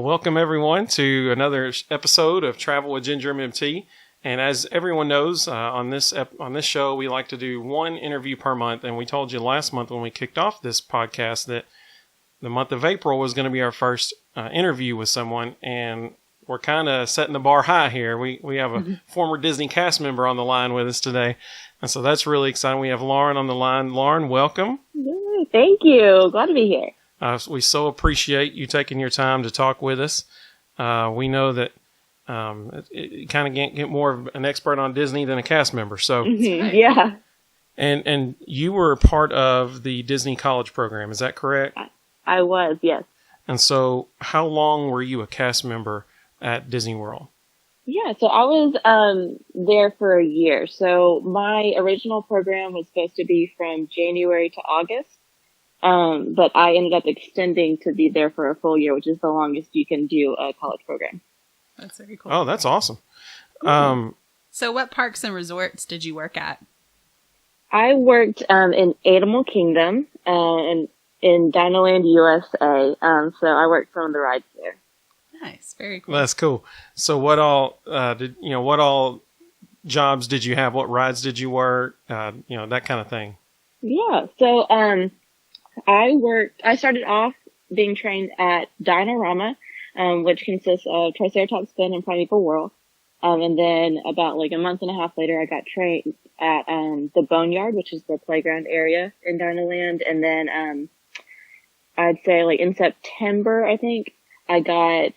welcome everyone to another episode of Travel with GingerMMT. And as everyone knows, on this show, we like to do one interview per month. And we told you last month when we kicked off this podcast that the month of April was going to be our first interview with someone. And we're kind of setting the bar high here. We have a former Disney cast member on the line with us today. And so that's really exciting. We have Lauren on the line. Lauren, welcome. Yay, thank you. Glad to be here. We so appreciate you taking your time to talk with us. We know that you kind of get more of an expert on Disney than a cast member. So yeah. And you were part of the Disney College program. Is that correct? I was, yes. And so how long were you a cast member at Disney World? Yeah, so I was there for a year. So my original program was supposed to be from January to August. But I ended up extending to be there for a full year, which is the longest you can do a college program. That's very cool. Oh, that's awesome. So what parks and resorts did you work at? I worked in Animal Kingdom and in Dinoland, USA. So I worked some of the rides there. Nice, very cool. That's cool. So what all what all jobs did you have? What rides did you work? That kind of thing. Yeah. So I started off being trained at Dinorama, which consists of Triceratops Spin and Primeval Whirl. And then about like a month and a half later, I got trained at the Boneyard, which is the playground area in Dinoland. And then I'd say like in September, I think, I got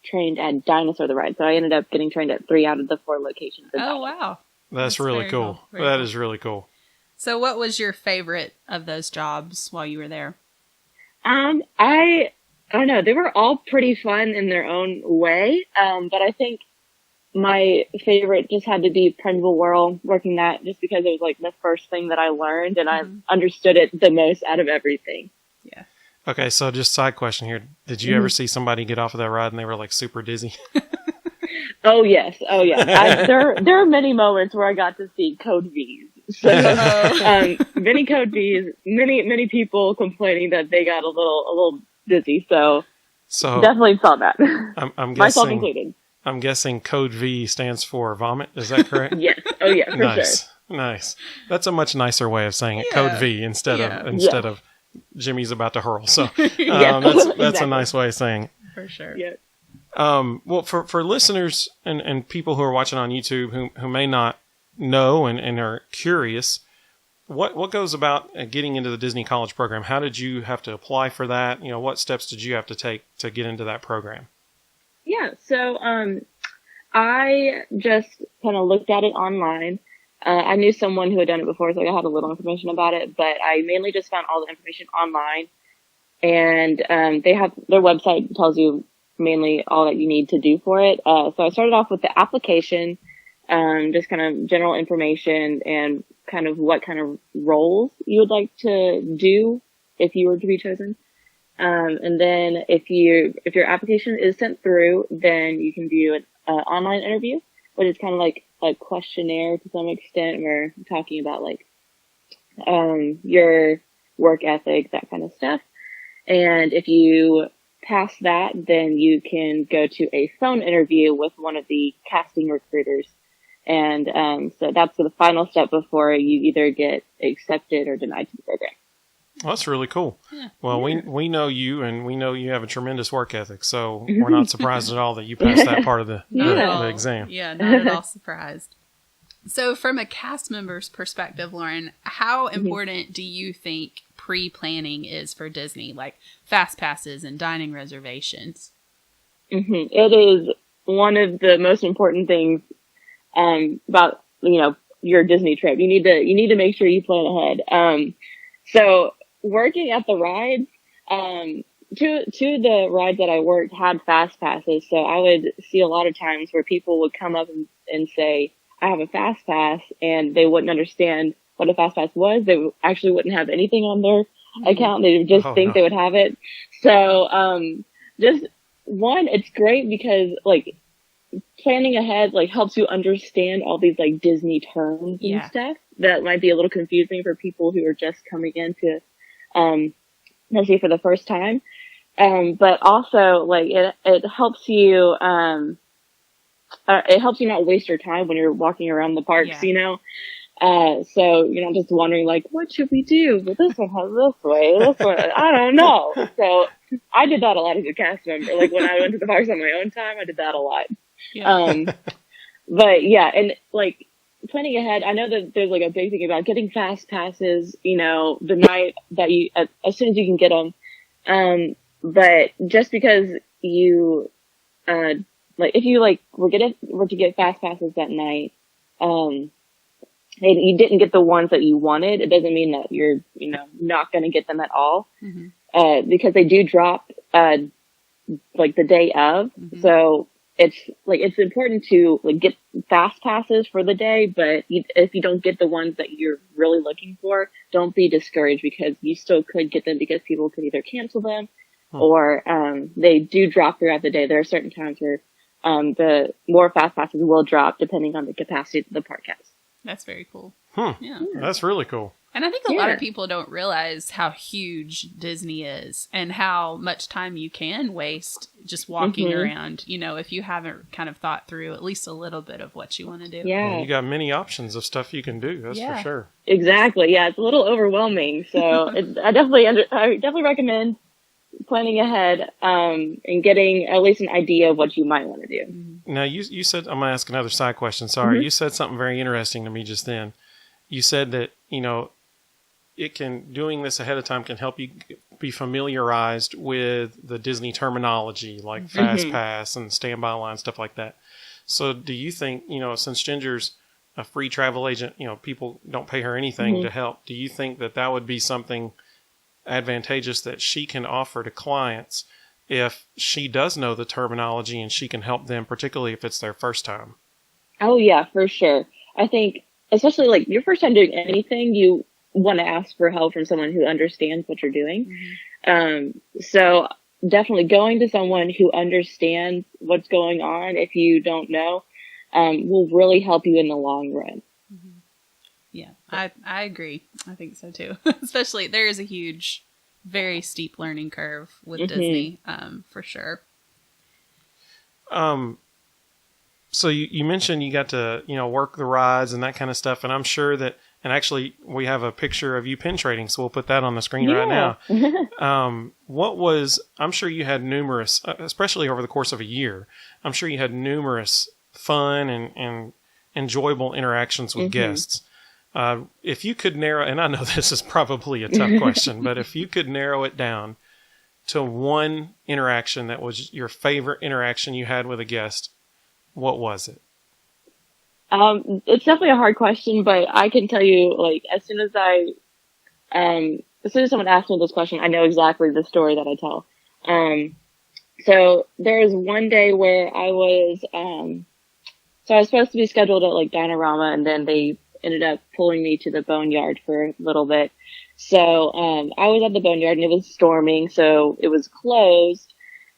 trained at Dinosaur the Ride. So I ended up getting trained at 3 out of the 4 locations. Oh, wow. That's really cool. That is really cool. So what was your favorite of those jobs while you were there? I don't know. They were all pretty fun in their own way. But I think my favorite just had to be Primeval Whirl, working that just because it was like the first thing that I learned and I understood it the most out of everything. Yeah. Okay, so just side question here. Did you ever see somebody get off of that ride and they were like super dizzy? Oh, yes. Oh, yeah. There are many moments where I got to see Code V's. So, many Code V's, many people complaining that they got a little dizzy. So definitely saw that. I'm guessing, myself included. I'm guessing Code V stands for vomit. Is that correct? Yes. Oh, yeah, for nice. sure. Nice. That's a much nicer way of saying it. Code V instead of Jimmy's about to hurl. So that's exactly. A nice way of saying it. For sure. Yeah. Well, for listeners and people who are watching on YouTube who may not know and are curious, what goes about getting into the Disney College program? How did you have to apply for that? What steps did you have to take to get into that program? Yeah, so I just kind of looked at it online. I knew someone who had done it before, so I had a little information about it, but I mainly just found all the information online. And they have their website tells you mainly all that you need to do for it. So I started off with the application, just kind of general information and kind of what kind of roles you would like to do if you were to be chosen. And then if your application is sent through, then you can do an online interview, which is kind of like a questionnaire to some extent. We're talking about like your work ethic, that kind of stuff. And if you pass that, then you can go to a phone interview with one of the casting recruiters. And so that's the final step before you either get accepted or denied to the program. Well, that's really cool. Yeah. Well, we know you, and we know you have a tremendous work ethic, so we're not surprised at all that you passed that part of the exam. Yeah, not at all surprised. So from a cast member's perspective, Lauren, how important do you think pre-planning is for Disney, like fast passes and dining reservations? It is one of the most important things about your Disney trip. You need to make sure you plan ahead. So working at the rides, two of the rides that I worked had fast passes. So I would see a lot of times where people would come up and say, I have a fast pass, and they wouldn't understand what a fast pass was. They actually wouldn't have anything on their account. They would just think they would have it. So, just one, it's great because like planning ahead, like helps you understand all these like Disney terms and stuff that might be a little confusing for people who are just coming into, let's say for the first time. But also, like, it helps you, it helps you not waste your time when you're walking around the parks, Yeah. So you're not just wondering, like, what should we do? But this one has this way, this one, I don't know. So I did that a lot as a cast member. Like, when I went to the parks on my own time, I did that a lot. Yeah. But yeah, and like, planning ahead, I know that there's like a big thing about getting fast passes, the night that as soon as you can get them. But just because you, like, if you like were to get fast passes that night, and you didn't get the ones that you wanted, it doesn't mean that you're, not going to get them at all. Mm-hmm. Because they do drop, like the day of. Mm-hmm. So it's important to like get fast passes for the day, but if you don't get the ones that you're really looking for, don't be discouraged, because you still could get them, because people could either cancel them or, they do drop throughout the day. There are certain times where, the more fast passes will drop depending on the capacity that the park has. That's very cool. Yeah. That's really cool. And I think a lot of people don't realize how huge Disney is and how much time you can waste just walking around, if you haven't kind of thought through at least a little bit of what you want to do. Yeah. Well, you got many options of stuff you can do. That's for sure. Exactly. Yeah. It's a little overwhelming. So I definitely recommend planning ahead, and getting at least an idea of what you might want to do. Now, you said, I'm going to ask another side question. Sorry. You said something very interesting to me just then. You said that, doing this ahead of time can help you be familiarized with the Disney terminology, like Fast Pass and standby line, stuff like that. So do you think, since Ginger's a free travel agent, people don't pay her anything to help. Do you think that would be something advantageous that she can offer to clients if she does know the terminology and she can help them, particularly if it's their first time? Oh yeah, for sure. I think, especially like your first time doing anything, you want to ask for help from someone who understands what you're doing. So definitely going to someone who understands what's going on, if you don't know, will really help you in the long run. Yeah, I agree. I think so too. Especially there is a huge, very steep learning curve with Disney, for sure. So you mentioned you got to, work the rides and that kind of stuff. And I'm sure that, and actually we have a picture of you pin trading, so we'll put that on the screen right now. I'm sure you had numerous, especially over the course of a year, I'm sure you had numerous fun and enjoyable interactions with guests. If you could narrow, and I know this is probably a tough question, but if you could narrow it down to one interaction that was your favorite interaction you had with a guest, what was it? It's definitely a hard question, but I can tell you, like, as soon as someone asks me this question, I know exactly the story that I tell. So there was one day where I was supposed to be scheduled at like Dinorama, and then they ended up pulling me to the Boneyard for a little bit. So, I was at the Boneyard and it was storming, so it was closed.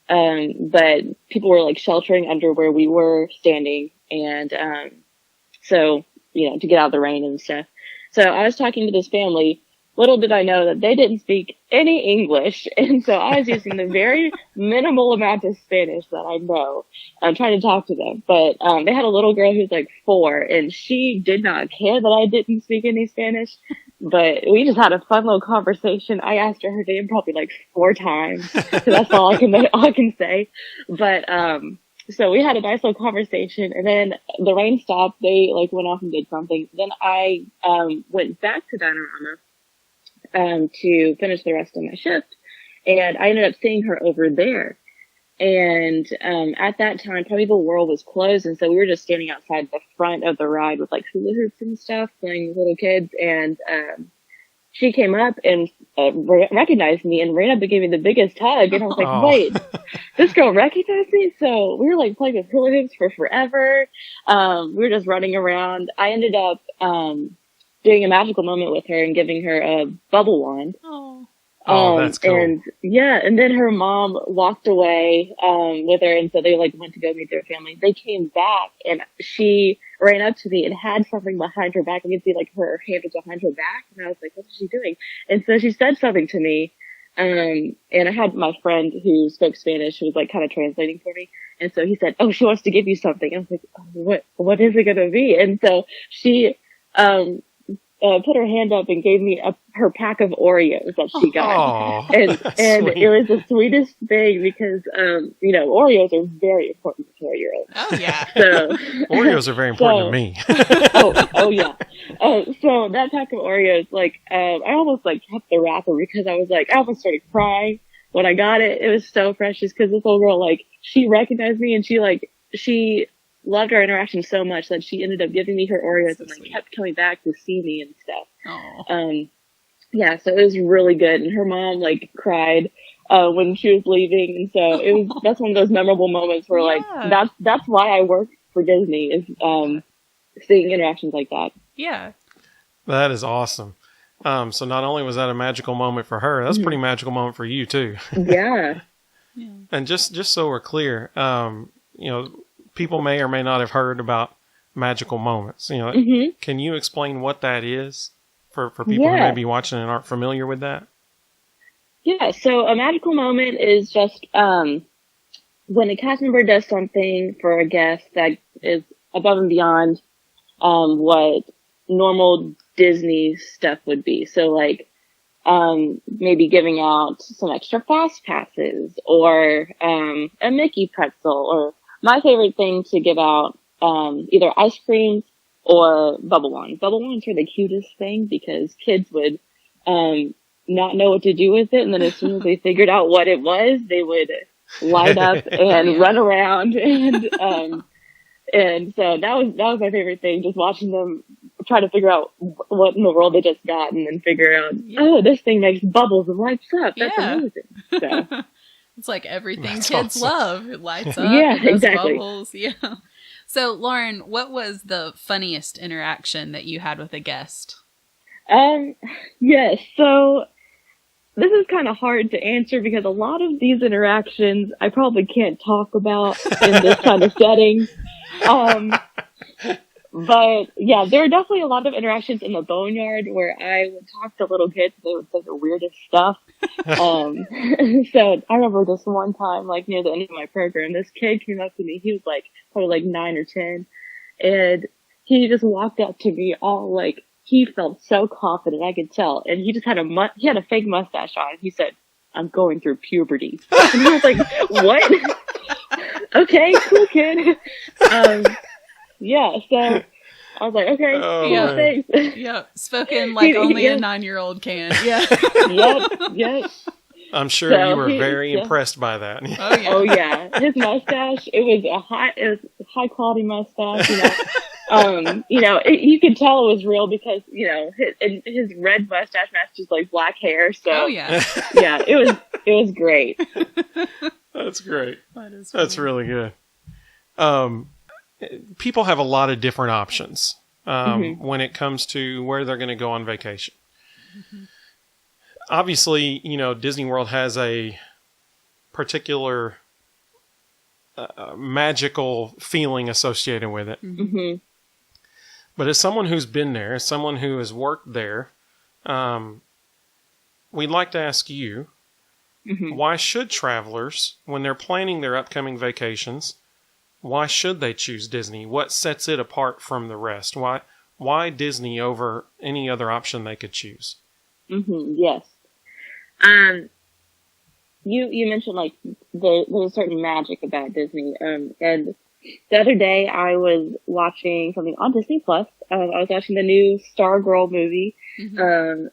But people were like sheltering under where we were standing, and, so, to get out of the rain and stuff. So I was talking to this family. Little did I know that they didn't speak any English, and so I was using the very minimal amount of Spanish that I know. I'm trying to talk to them, but they had a little girl who's like 4, and she did not care that I didn't speak any Spanish, but we just had a fun little conversation. I asked her name probably like 4 times, so that's all I can say. But so we had a nice little conversation, and then the rain stopped. They like went off and did something. Then I went back to Dinorama to finish the rest of my shift. And I ended up seeing her over there. And at that time, Primeval World was closed. And so we were just standing outside the front of the ride with like hula hoops and stuff, playing with little kids. And she came up and recognized me and ran up and gave me the biggest hug. And I was like, wait, this girl recognized me? So we were like playing with hula hoops for forever. We were just running around. I ended up doing a magical moment with her and giving her a bubble wand. Oh, that's cool. And yeah, and then her mom walked away with her, and so they like went to go meet their family. They came back, and she ran up to me and had something behind her back. I could see like her hand was behind her back, and I was like, "What is she doing?" And so she said something to me, And I had my friend who spoke Spanish who was like kind of translating for me. And so he said, "Oh, she wants to give you something." I was like, "Oh, what is it going to be?" And so she, put her hand up and gave me her pack of Oreos that she got. Oh, and sweet. it was the sweetest thing because, Oreos are very important to 4-year-olds. Oh, yeah. So, Oreos are very important to me. oh yeah. So that pack of Oreos, I almost kept the wrapper because I almost started crying when I got it. It was so precious because this little girl, she recognized me and she loved our interaction so much that she ended up giving me her Oreos So and sweet. kept coming back to see me and stuff. Oh. Yeah, so it was really good. And her mom cried when she was leaving, and so that's one of those memorable moments where Yeah. that's why I work for Disney is seeing interactions like that. Yeah. That is awesome. So not only was that a magical moment for her, that's a pretty magical moment for you too. Yeah. Yeah. And just so we're clear, people may or may not have heard about magical moments. Can you explain what that is for people who Yeah. may be watching and aren't familiar with that? Yeah, so a magical moment is just when a cast member does something for a guest that is above and beyond what normal Disney stuff would be. So maybe giving out some extra fast passes or a Mickey pretzel, or my favorite thing to give out either ice creams or bubble wands. Bubble wands are the cutest thing because kids would not know what to do with it, and then as soon as they figured out what it was, they would light up and run around, and so that was my favorite thing, just watching them try to figure out what in the world they just got, and then figure out, oh, this thing makes bubbles and lights up. That's amazing. So. It's like everything That's kids awesome. love. It lights up. Yeah, it does exactly. Bubbles. Yeah. So, Lauren, what was the funniest interaction that you had with a guest? Yes. So this is kind of hard to answer because a lot of these interactions I probably can't talk about in this kind of setting. But yeah, there are definitely a lot of interactions in the Boneyard where I would talk to little kids and they would say the weirdest stuff. So I remember this one time, near the end of my program, this kid came up to me. He was probably 9 or 10, and he just walked up to me all he felt so confident, I could tell, and he just had he had a fake mustache on. He said, "I'm going through puberty," and I was like, "What?" Okay, cool kid. Yeah, so I was like, okay, Oh, yeah, man. thanks. Yeah. Spoken like only Yeah. a 9-year-old can. Yeah. Yep. I'm sure So you were he- very yeah. impressed by that. Oh, yeah. Oh yeah, his mustache, it was a high quality mustache, you could tell it was real because, his red mustache matches black hair. So Oh, yeah. yeah, it was great. That's great. That is That's funny. really good. People have a lot of different options when it comes to where they're going to go on vacation. Obviously, Disney World has a particular magical feeling associated with it. Hmm. But as someone who's been there, as someone who has worked there, we'd like to ask you, why should travelers, when they're planning their upcoming vacations, why should they choose Disney? What sets it apart from the rest? Why Disney over any other option they could choose? Yes. You mentioned there's a certain magic about Disney. And the other day I was watching something on Disney Plus. I was watching the new Stargirl movie. And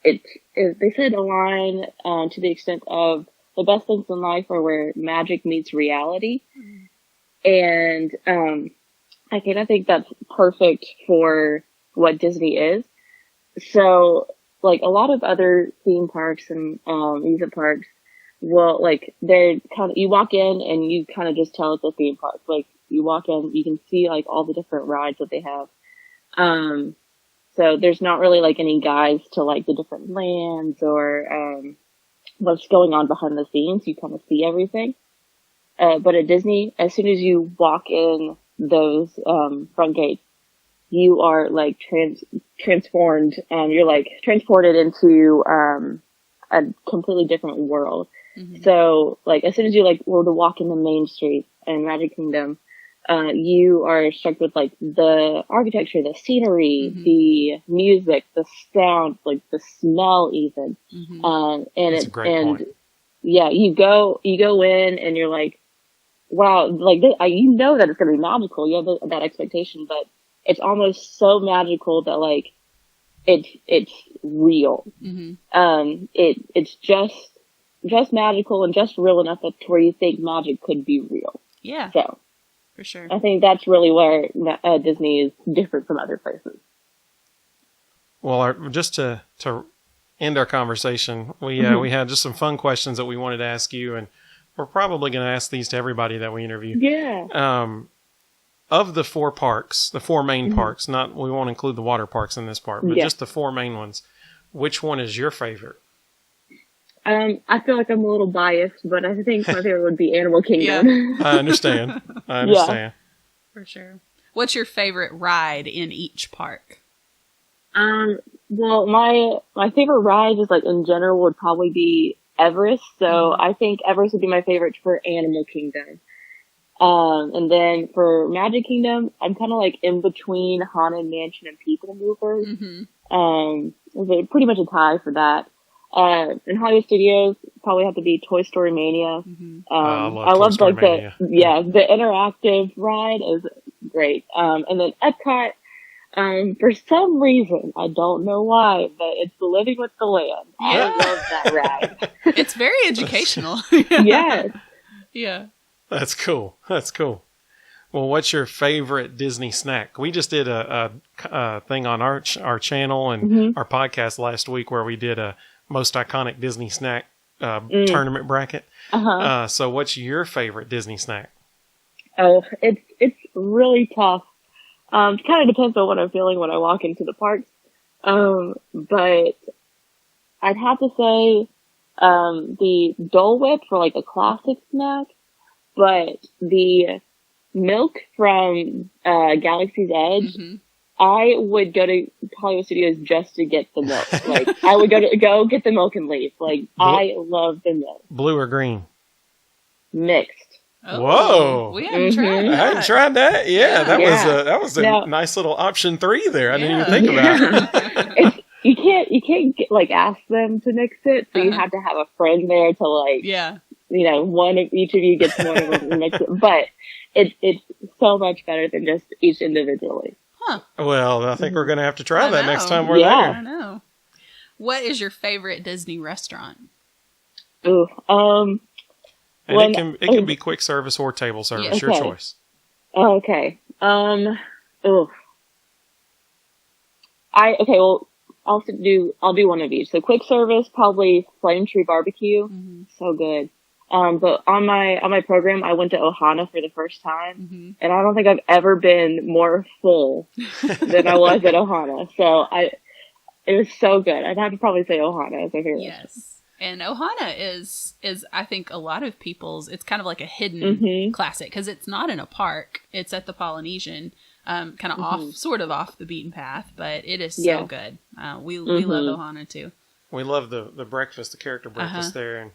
they said a line, to the extent of the best things in life are where magic meets reality. And, I think that's perfect for what Disney is. So, a lot of other theme parks and, amusement parks will, they're you walk in and you kind of just tell it's a theme park. You walk in, you can see, all the different rides that they have. So there's not really, any guides to, the different lands or, what's going on behind the scenes. You kind of see everything. But at Disney, as soon as you walk in those, front gates, you are, transformed, and you're, transported into, a completely different world. Mm-hmm. So, like, as soon as you, like, were to walk in the main street in Magic Kingdom, you are struck with, like, the architecture, the scenery, Mm-hmm. the music, the sound, like, the smell even. Mm-hmm. And That's a great point. yeah, you go in and you're like, wow, like, you know that it's going to be magical. You have that expectation, but it's almost so magical that, like, it's real. Mm-hmm. It's just magical and just real enough to where you think magic could be real. Yeah, So for sure. I think that's really where Disney is different from other places. Well, just to end our conversation, we had just some fun questions that we wanted to ask you, and we're probably going to ask these to everybody that we interview. Yeah. Of the 4 parks, the 4 main parks, we won't include the water parks in this part, but just the 4 main ones, which one is your favorite? I feel like I'm a little biased, but I think my favorite would be Animal Kingdom. I understand. Yeah. For sure. What's your favorite ride in each park? Well, my favorite ride is, like, in general would probably be Everest. So I think Everest would be my favorite for Animal Kingdom. And then for Magic Kingdom, I'm kind of like in between Haunted Mansion and People Mover. It's pretty much a tie for that. In Hollywood Studios, probably have to be Toy Story Mania. I love Toy Story like Mania. the interactive ride is great. And then Epcot, for some reason, I don't know why, but it's Living with the Land. I love that ride. It's very educational. Yes. Yeah. That's cool. Well, what's your favorite Disney snack? We just did a thing on our channel and our podcast last week where we did a most iconic Disney snack tournament bracket. So what's your favorite Disney snack? Oh, it's really tough. It kind of depends on what I'm feeling when I walk into the parks. But I'd have to say the Dole Whip for, like, a classic snack. But the milk from Galaxy's Edge, I would go to Hollywood Studios just to get the milk. Like, I would go get the milk and leave. Like, I love the milk. Blue or green? Mixed. Oh, Whoa. we haven't tried I that. hadn't tried that. Yeah, that was a Now- nice little option 3 there. I didn't even think about it. You can't get, like, ask them to mix it, so you have to have a friend there to, like, Yeah. One of each of you gets one of them and mix it. But it's so much better than just each individually. Huh. Well, I think we're going to have to try I that know. next time we're Yeah. I there. know. What is your favorite Disney restaurant? Ooh, And When- it can be quick service or table service, your Okay. choice. okay. Ooh. Well, I'll do one of each. So quick service, probably Flame Tree Barbecue. So good. But on my program, I went to Ohana for the first time, and I don't think I've ever been more full than I was at Ohana. So it was so good. I'd have to probably say Ohana as my favorite. Yes. And Ohana is I think a lot of people's, it's kind of like a hidden classic because it's not in a park. It's at the Polynesian, kind of sort of off the beaten path, but it is so good. We love Ohana too. We love the breakfast, the character breakfast there, and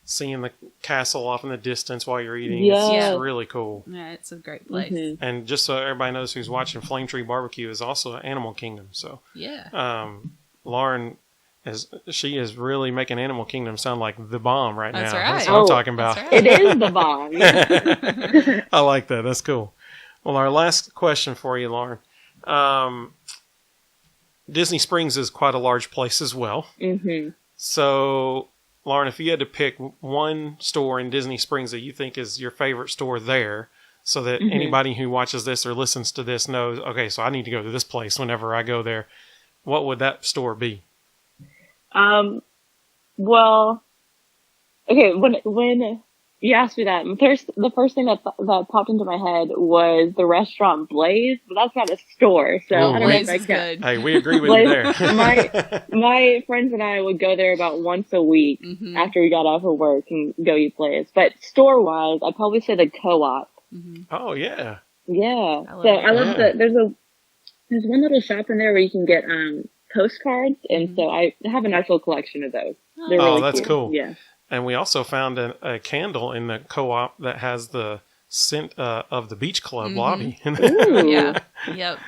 seeing the castle off in the distance while you're eating. Yes. It's really cool. Yeah, it's a great place. And just so everybody knows who's watching, Flame Tree Barbecue is also Animal Kingdom. So Yeah. Lauren she is really making Animal Kingdom sound like the bomb right That's now. right. That's what I'm talking about. That's right. It is the bomb. I like that. That's cool. Well, our last question for you, Lauren. Disney Springs is quite a large place as well. So, Lauren, if you had to pick one store in Disney Springs that you think is your favorite store there, so that anybody who watches this or listens to this knows, okay, so I need to go to this place whenever I go there, what would that store be? Well, okay, when you asked me that, the first thing that popped into my head was the restaurant Blaze, but that's not a store, so Ooh, I don't know Blaze if I is can. good. Hey, we agree with you Blaze, there. my friends and I would go there about once a week after we got off of work and go eat Blaze. But store-wise, I'd probably say the Co-op. Oh, yeah. Yeah. I love So it. I love that there's one little shop in there where you can get postcards, and so I have a nice little collection of those. They're Oh, really that's cool. Yeah. And we also found a candle in the co-op that has the scent of the beach club lobby. Ooh. Yeah. Yep.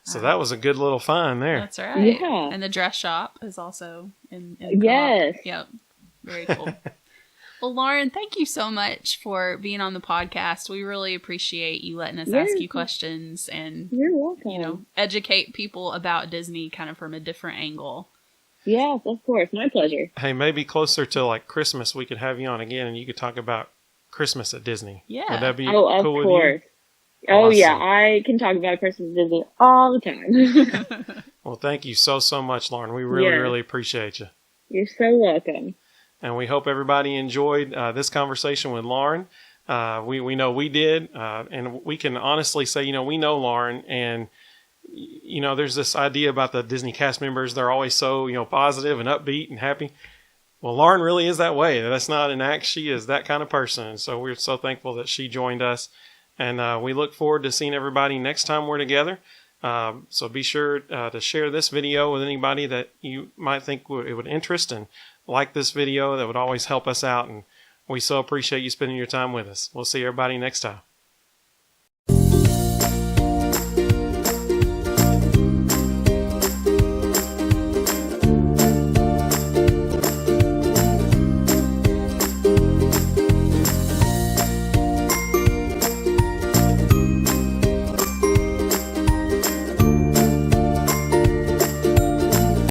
So that was a good little find there. That's right. Yeah. And the dress shop is also in the co-op. Yes. Yep. Very cool. Well, Lauren, thank you so much for being on the podcast. We really appreciate you letting us ask you questions and, You're welcome. educate people about Disney kind of from a different angle. Yes, of course. My pleasure. Hey, maybe closer to like Christmas, we could have you on again and you could talk about Christmas at Disney. Yeah. Would that be Oh, of cool course. with you? Oh, Awesome. yeah. I can talk about Christmas at Disney all the time. Well, thank you so much, Lauren. We really, Yeah. really appreciate you. You're so welcome. And we hope everybody enjoyed this conversation with Lauren. We know we did. And we can honestly say, we know Lauren. And, there's this idea about the Disney cast members. They're always so, positive and upbeat and happy. Well, Lauren really is that way. That's not an act. She is that kind of person. And so we're so thankful that she joined us. And we look forward to seeing everybody next time we're together. So be sure to share this video with anybody that you might think it would interest, and like this video. That would always help us out. And we so appreciate you spending your time with us. We'll see everybody next time.